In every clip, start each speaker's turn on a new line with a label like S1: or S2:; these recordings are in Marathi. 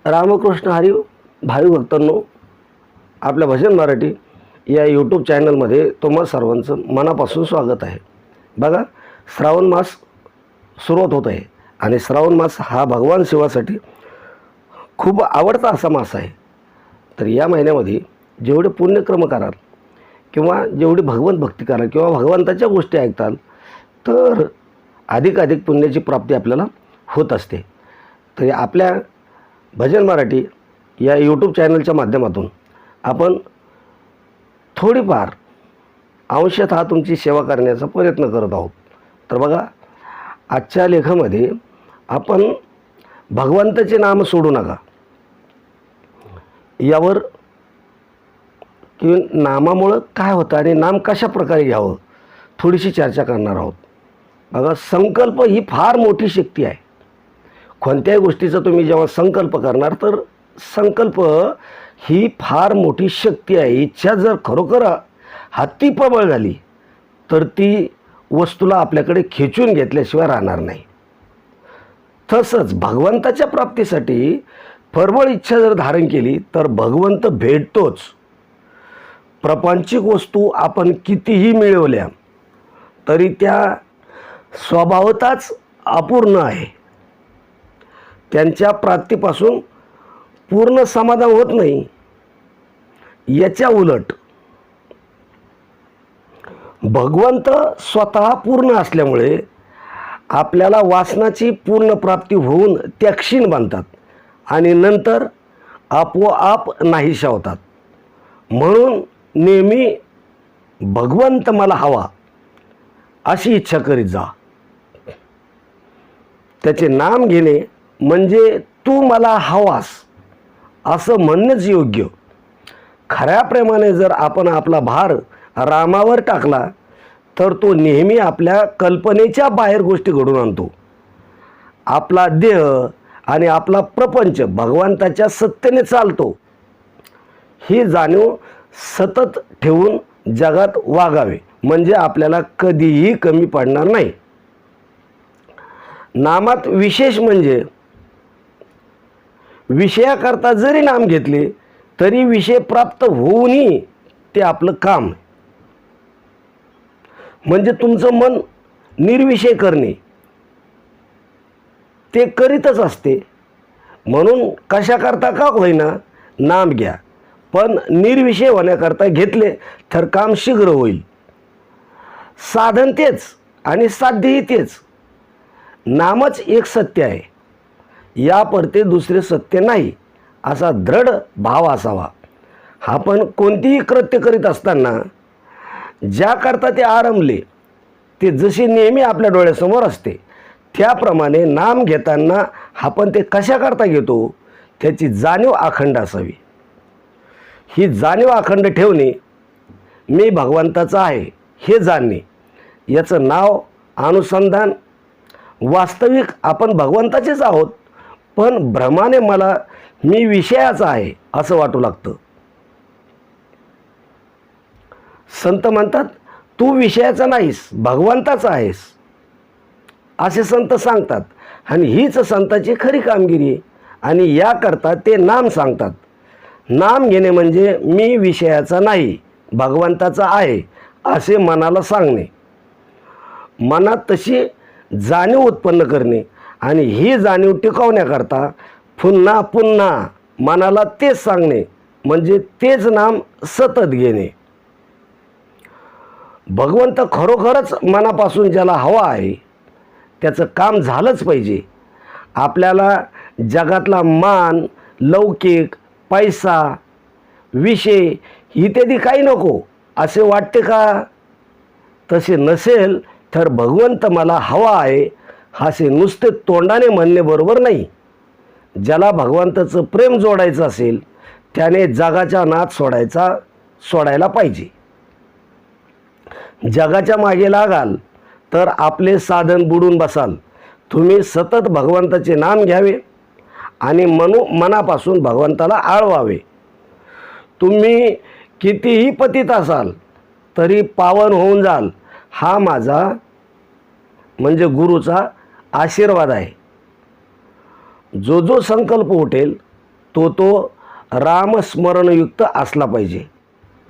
S1: रामकृष्ण हरी भावी भक्तांनो, आपल्या भजन मराठी या यूट्यूब चॅनलमध्ये तुम्हा सर्वांचं मनापासून स्वागत आहे. बघा, श्रावण मास सुरुवात होत आहे आणि श्रावण मास हा भगवान शिवासाठी खूप आवडता असा मास आहे. तर या महिन्यामध्ये जेवढे पुण्यक्रम कराल किंवा जेवढी भगवंत भक्ती कराल किंवा भगवंताच्या गोष्टी ऐकताल तर अधिकाधिक पुण्याची प्राप्ती आपल्याला होत असते. तर आपल्या भजन मराठी या यूट्यूब चॅनलच्या माध्यमातून आपण थोडीफार अंशतः तुमची सेवा करण्याचा प्रयत्न करत आहोत. तर बघा, आजच्या लेखामध्ये आपण भगवंताचे नाम सोडू नका यावर की नामामुळं काय होतं आणि नाम कशा प्रकारे घ्यावं थोडीशी चर्चा करणार आहोत. बघा, संकल्प ही फार मोठी शक्ती आहे. कोणत्याही गोष्टीचा तुम्ही जेव्हा संकल्प करणार तर संकल्प ही फार मोठी शक्ती आहे. इच्छा जर खरोखर हाती प्रबळ झाली तर ती वस्तूला आपल्याकडे खेचून घेतल्याशिवाय राहणार नाही. तसंच भगवंताच्या प्राप्तीसाठी प्रबळ इच्छा जर धारण केली तर भगवंत भेटतोच. प्रापंचिक वस्तू आपण कितीही मिळवल्या तरी त्या स्वभावतःच अपूर्ण आहे. त्यांच्या प्राप्तीपासून पूर्ण समाधान होत नाही. याच्या उलट भगवंत स्वतः पूर्ण असल्यामुळे आपल्याला वासनाची पूर्ण प्राप्ती होऊन त्या क्षीण बनतात आणि नंतर आपोआप नाहीशा होतात. म्हणून नेहमी भगवंत मला हवा अशी इच्छा करीत जा. त्याचे नाम घेणे म्हणजे तू मला हवास असं म्हणणंच योग्य. खऱ्या प्रेमाने जर आपण आपला भार रामावर टाकला तर तो नेहमी आपल्या कल्पनेच्या बाहेर गोष्टी घडवून आणतो. आपला देह आणि आपला प्रपंच भगवंताच्या सत्तेने चालतो ही जाणीव सतत ठेवून जगात वागावे म्हणजे आपल्याला कधीही कमी पडणार नाही. नामात विशेष म्हणजे विषयाकरता जरी नाम घेतले तरी विषय प्राप्त होऊनही ते आपलं काम म्हणजे तुमचं मन निर्विषय करणे ते करीतच असते. म्हणून कशाकरता का होईना नाम घ्या, पण निर्विषय होण्याकरता घेतले तर काम शीघ्र होईल. साधन तेच आणि साध्यही तेच. नामच एक सत्य आहे, या परते दुसरे सत्य नाही असा दृढ भाव असावा. आपण कोणतीही कृत्य करीत असताना ज्याकरता ते आरंभले ते जसे नेहमी आपल्या डोळ्यासमोर असते त्याप्रमाणे नाम घेताना आपण ते कशाकरता घेतो त्याची जाणीव अखंड असावी. ही जाणीव अखंड ठेवणे मी भगवंताचा आहे हे जाणणे याचं नाव अनुसंधान. वास्तविक आपण भगवंताचेच आहोत पण भ्रमाने मला मी विषयाचा आहे असं वाटू लागतं. संत म्हणतात तू विषयाचा नाहीस भगवंताचा आहेस असे संत सांगतात आणि हीच संताची खरी कामगिरी आहे. आणि याकरता ते नाम सांगतात. नाम घेणे म्हणजे मी विषयाचा नाही भगवंताचा आहे असे मनाला सांगणे. मनात तशी जाणीव उत्पन्न करणे आणि ही जाणीव टिकवण्याकरता पुन्हा पुन्हा मनाला तेच सांगणे म्हणजे तेच नाम सतत घेणे. भगवंत खरोखरच मनापासून ज्याला हवा आहे त्याचं काम झालंच पाहिजे. आपल्याला जगातला मान, लौकिक, पैसा, विषय इत्यादी काही नको असे वाटते का? तसे नसेल तर भगवंत मला हवा आहे असे नुसते तोंडाने म्हणणे बरोबर नाही. ज्याला भगवंताचं प्रेम जोडायचं असेल त्याने जगाचा नाद सोडायला पाहिजे. जगाच्या मागे लागाल तर आपले साधन बुडून बसाल. तुम्ही सतत भगवंताचे नाम घ्यावे आणि मनापासून भगवंताला आळवावे. तुम्ही कितीही पतित असाल तरी पावन होऊन जाल हा माझा म्हणजे गुरुचा आशीर्वाद आहे. जो जो संकल्प उठेल तो रामस्मरणयुक्त असला पाहिजे.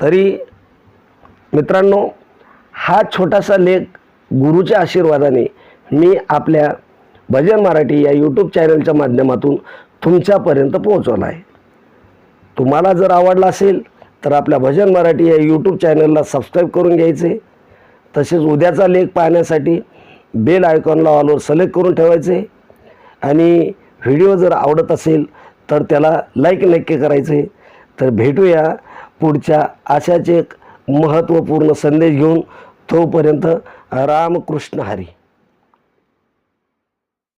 S1: तरी मित्रांनो, हा छोटासा लेख गुरुच्या आशीर्वादाने मी आपल्या भजन मराठी या यूट्यूब चॅनलच्या माध्यमातून तुमच्यापर्यंत पोहोचवला आहे. तुम्हाला जर आवडला असेल तर आपल्या भजन मराठी या यूट्यूब चॅनलला सबस्क्राईब करून घ्यायचे. तसेच उद्याचा लेख पाहण्यासाठी बेल आयकॉनला ऑलवर सिलेक्ट करून ठेवायचे. आणि व्हिडिओ जर आवडत असेल तर त्याला लाईक नक्की करायचे. तर भेटूया पुढच्या अशाच एक महत्त्वपूर्ण संदेश घेऊन. तोपर्यंत रामकृष्ण हरी.